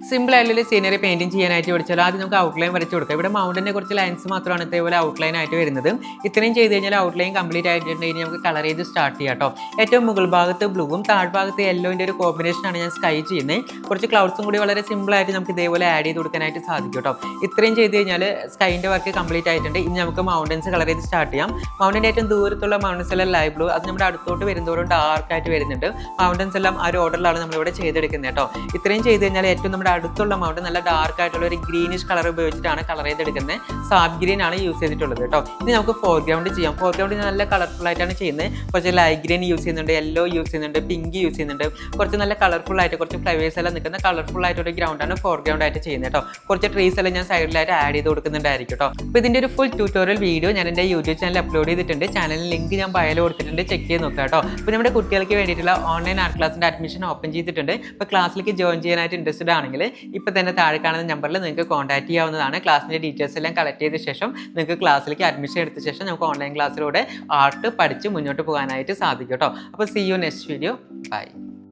Simple ആയിട്ടുള്ള scenery painting ചെയ്യാനായിട്ട് പഠിച്ചാൽ ആദ്യം നമുക്ക് ഔട്ട്ലൈൻ വരച്ച് കൊടുക്കാം. ഇവിടെ മൗണ്ടൻ്റെ കുറച്ച് ലൈൻസ് മാത്രമാണ് ഇതേപോലെ ഔട്ട്ലൈൻ ആയിട്ട് വരുന്നത്. ഇത്രയും ചെയ്ത് കഴിഞ്ഞാൽ ഔട്ട്ലൈൻ കംപ്ലീറ്റ് ആയിട്ടുണ്ടെങ്കിൽ നമുക്ക് കളർ ചെയ്ത് സ്റ്റാർട്ട് ചെയ്യാം കേട്ടോ. ഏറ്റവും മുകൾ ഭാഗത്ത് ബ്ലൂവും താഴ്ഭാഗത്ത് യെല്ലോൻ്റെ ഒരു കോമ്പിനേഷനാണ് ഞാൻ സ്കൈ ചെയ്യുന്നത്. കുറച്ച് ക്ലൗഡ്സും കൂടി വളരെ സിമ്പിളായിട്ട് നമുക്ക് ഇതേപോലെ ആഡ് ചെയ്ത് കൊടുക്കാനായിട്ട് സാധിക്കും കേട്ടോ. ഇത്രയും ചെയ്ത് കഴിഞ്ഞാൽ സ്കൈൻ്റെ വർക്ക് കംപ്ലീറ്റ് ആയിട്ടുണ്ട്. ഇനി നമുക്ക് മൗണ്ടൻസ് കളർ ചെയ്ത് സ്റ്റാർട്ട് ചെയ്യാം. മൗണ്ടൻ്റെ ഏറ്റവും ദൂരത്തുള്ള മൗണ്ടൻസ് എല്ലാം ലൈറ്റ് ബ്ലൂ, അത് നമ്മുടെ അടുത്തോട്ട് വരുന്നതോറും ഡാർക്കായിട്ട് വരുന്നുണ്ട്. മൗണ്ടൻസ് എല്ലാം ആ ഒരു ഓർഡറിലാണ് നമ്മളിവിടെ ചെയ്തെടുക്കുന്നത് കേട്ടോ. ഇത്രയും ചെയ്ത് കഴിഞ്ഞാൽ ഏറ്റവും നമ്മുടെ അടുത്തുള്ള മൗണ്ടൻ നല്ല ഡാർക്ക് ആയിട്ടുള്ള ഒരു ഗ്രീനിഷ് കളർ ഉപയോഗിച്ചിട്ടാണ് കളർ ചെയ്തെടുക്കുന്നത്. സാബ് ഗ്രീൻ ആണ് യൂസ് ചെയ്തിട്ടുള്ളത് കേട്ടോ. ഇനി നമുക്ക് ഫോർഗ്രൗണ്ട് ചെയ്യാം. ഫോർഗ്രൗണ്ട് നല്ല കളർഫുൾ ആയിട്ടാണ് ചെയ്യുന്നത്. കുറച്ച് ലൈറ്റ് ഗ്രീൻ യൂസ് ചെയ്യുന്നുണ്ട്, യെല്ലോ യൂസ് ചെയ്യുന്നുണ്ട്, പിങ്ക് യൂസ് ചെയ്യുന്നുണ്ട്. കുറച്ച് നല്ല കളർഫുൾ ആയിട്ട് കുറച്ച് ഫ്ലവേഴ്സ് എല്ലാം നിൽക്കുന്ന കളർഫുൾ ആയിട്ടൊരു ഗ്രൗണ്ടാണ് ഫോർഗ്രൗണ്ട് ആയിട്ട് ചെയ്യുന്നത് കേട്ടോ. കുറച്ച് ട്രീസ് എല്ലാം ഞാൻ സൈഡിലായിട്ട് ആഡ് ചെയ്ത് കൊടുക്കുന്നുണ്ടായിരിക്കും കേട്ടോ. അപ്പോൾ ഇതിൻ്റെ ഒരു ഫുൾ ട്യൂട്ടോറിയൽ വീഡിയോ ഞാൻ എൻ്റെ യൂട്യൂബ് ചാനൽ അപ്ലോഡ് ചെയ്തിട്ടുണ്ട്. ചാനലിൽ ലിങ്ക് ഞാൻ ബയോയിൽ കൊടുത്തിട്ടുണ്ട്, ചെക്ക് ചെയ്ത് നോക്കാം കേട്ടോ. അപ്പോൾ നമ്മുടെ കുട്ടികൾക്ക് വേണ്ടിയിട്ടുള്ള ഓൺലൈൻ ആർട്ട് ക്ലാസിൻ്റെ അഡ്മിഷൻ ഓപ്പൺ ചെയ്തിട്ടുണ്ട്. അപ്പോൾ ക്ലാസ്സിലേക്ക് ജോയിൻ ചെയ്യാനായിട്ട് ഇൻട്രസ്റ്റഡ് ആണെങ്കിൽ ഇപ്പോൾ തന്നെ താഴെ കാണുന്ന നമ്പറിൽ നിങ്ങൾക്ക് കോൺടാക്ട് ചെയ്യാവുന്നതാണ്. ക്ലാസ്സിൻ്റെ ഡീറ്റെയിൽസ് എല്ലാം കളക്ട് ചെയ്ത ശേഷം നിങ്ങൾക്ക് ക്ലാസ്സിലേക്ക് അഡ്മിഷൻ എടുത്ത ശേഷം നമുക്ക് ഓൺലൈൻ ക്ലാസ്സിലൂടെ ആർട്ട് പഠിച്ച് മുന്നോട്ട് പോകാനായിട്ട് സാധിക്കും കേട്ടോ. അപ്പോൾ see you next video. By.